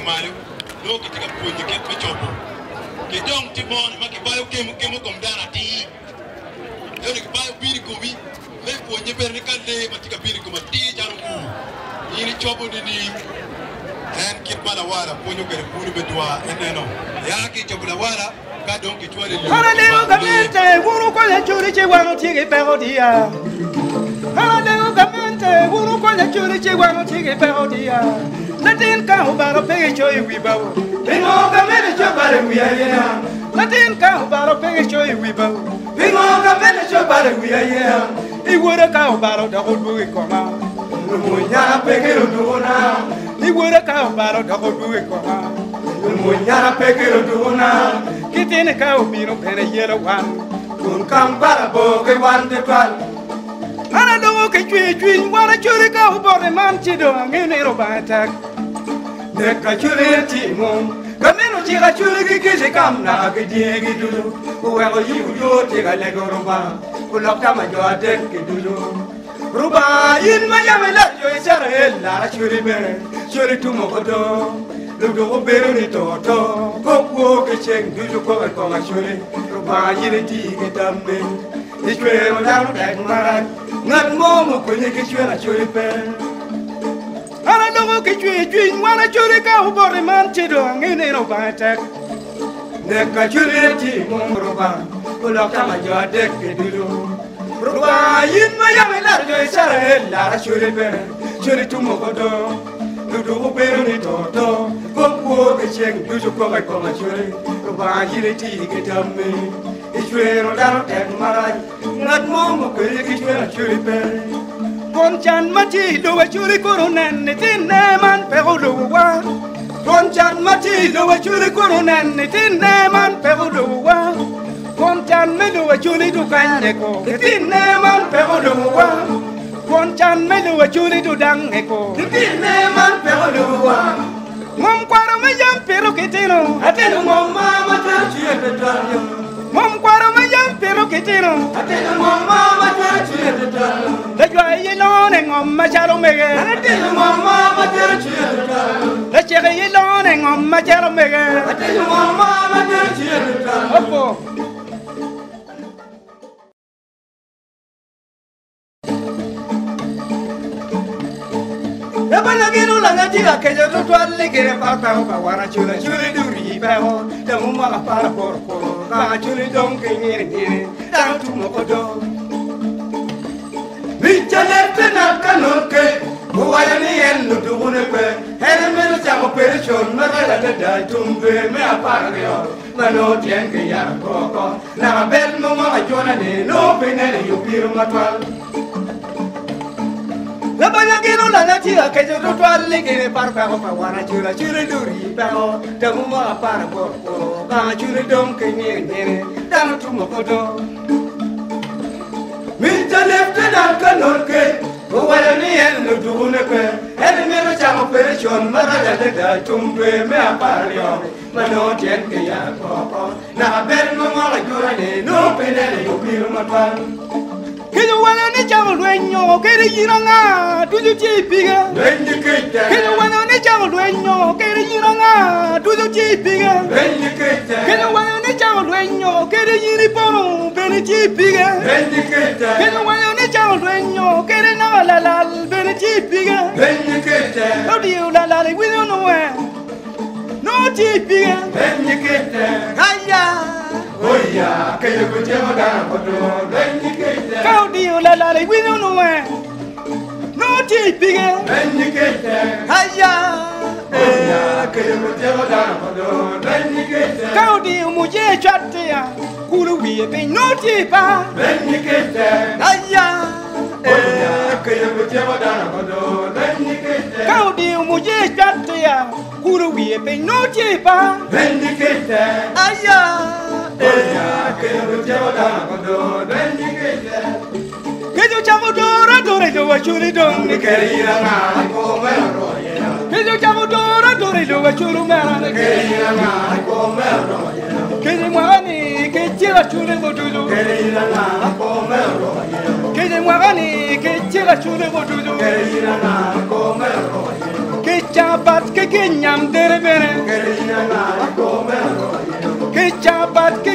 malu no ki tika punye ke pechopo ke dong ti bon ma ke bayo kemo kom dana ti yo ni bayo biri ko bi le punye ber ni kande ma tika biri ko ma ti jaru ku ni chopo ni en kit bala wala punyo ke punu bedwa eneno ya ki chopo la wala ka dong ki chwale lu hala de gamente guru ko le churi che wano tige perodia hala de gamente guru ko le churi che wano tige perodia Latin ka ubaro pege choy wibawo Bingo gamene chobare wiyaya Latin ka ubaro pege choy wibawo Bingo gamene chobare wiyaya Iwore ka ubaro da godbugi koma Lumunyara pege roduna Iwore ka ubaro da godbugi koma Lumunyara pege roduna Kitene ka ubino pene yelo wan Kun kambara boge wan de pal Ana dongo ke chwi wara churi ka ubore man chido ngene robatak Neka churi timon Kameno chiga churi kikisi kamna Akidigi dulu Uwego yuyo tiga lego rumba Ulokta majo adek dulu Ruba in mayame la yo isara ella churi bere Churi tumo kodo Lugo ubero ni toto Kokwo kicheng dulu koga konga churi Ruba yiri tigi tambe Ishwe madano dek marak Ngat momo kwenye kichwe na churi bere Ana dongo ke chwi wana churi ka ubore man chido ngene no batek Neka churi ti mongroba Ulo kama jo adek dulu Ruba yin mayame la jo isara ella churi be Churi tumo kodo Ludu ubero ni toto Kokwo ke cheng duju ko ba ko ma churi Ruba yiri ti ke tamme Ishwe no daro tek marai Ngat momo kwenye kichwe na churi be Ponchan mati do a churi koronan tinne man perolo wa Ponchan mati do a churi koronan tinne man perolo wa Ponchan me do a churi do kanye ko tinne man perolo wa Ponchan me do a churi do dange ko tinne man perolo wa Mom kwaro me jam pero kitino ateno mom mama ta chie petanyo Mom kwaro me jam pero kitino ateno mom mama ta chie petanyo La joie yelone ngom macharo mege ateno mom mama ta chie petanyo La chere yelone ngom macharo mege ateno mom mama ta chie petanyo Opo La balagino la gatira que yo no le quiere para wana chula chuli duri pero de mumma la para por ka chuli don que ni da tu mo kodo Vichalete na kanoke Uwaya ni enu duhune pe Hele meno chamo perishon Marela de da tumbe me apario Mano tienge ya koko Na bel mo ma jona ni no pinele yupiru matwal La balagino la gatira que yo no le quiere para wana chula chuli duri pero de mumma la para por ka chuli don que ni da tu mo kodo Minta lefte dan kanoke Uwaya ni enu duhune pe Hele meno chamo perishon Marela de da tumbe me apario Mano tienge ya koko Na bel mo ma jona ni no pinele yupiru matwal Kilo wana ni chamo dueño Kere yiranga Tuyo chipiga Dueño keita Kilo wana ni chamo dueño Kere yiranga Tuyo chipiga Dueño keita Kilo wana ni chamo dueño Kere yiripono Bene chipiga Dueño keita Kilo wana ni chamo dueño Kere nalalal Bene chipiga Dueño keita Odio lalal We don't know where No chipiga Dueño keita Kaya Oya, que yo escuché mandar foto, ven y que te. Caudio la we don't know where. No chipiga, ven y que te. Aya, oya, que yo escuché mandar foto, ven y que te. Caudio muye chatea, kuru wiye pe no chipa, ven y que te. Aya, oya, que yo escuché mandar foto, ven y que te. Caudio muye chatea, kuru wiye pe no chipa, ven y que te. Aya. Que yo chamo dora dora do churi don ni quería na come roya que yo chamo dora dora do churu mera ni quería na come roya que ni mwani que chira churi bodudu quería na come roya que ni mwani que chira churi bodudu quería na come roya que chapat ke nyam dere bene ke chapat ke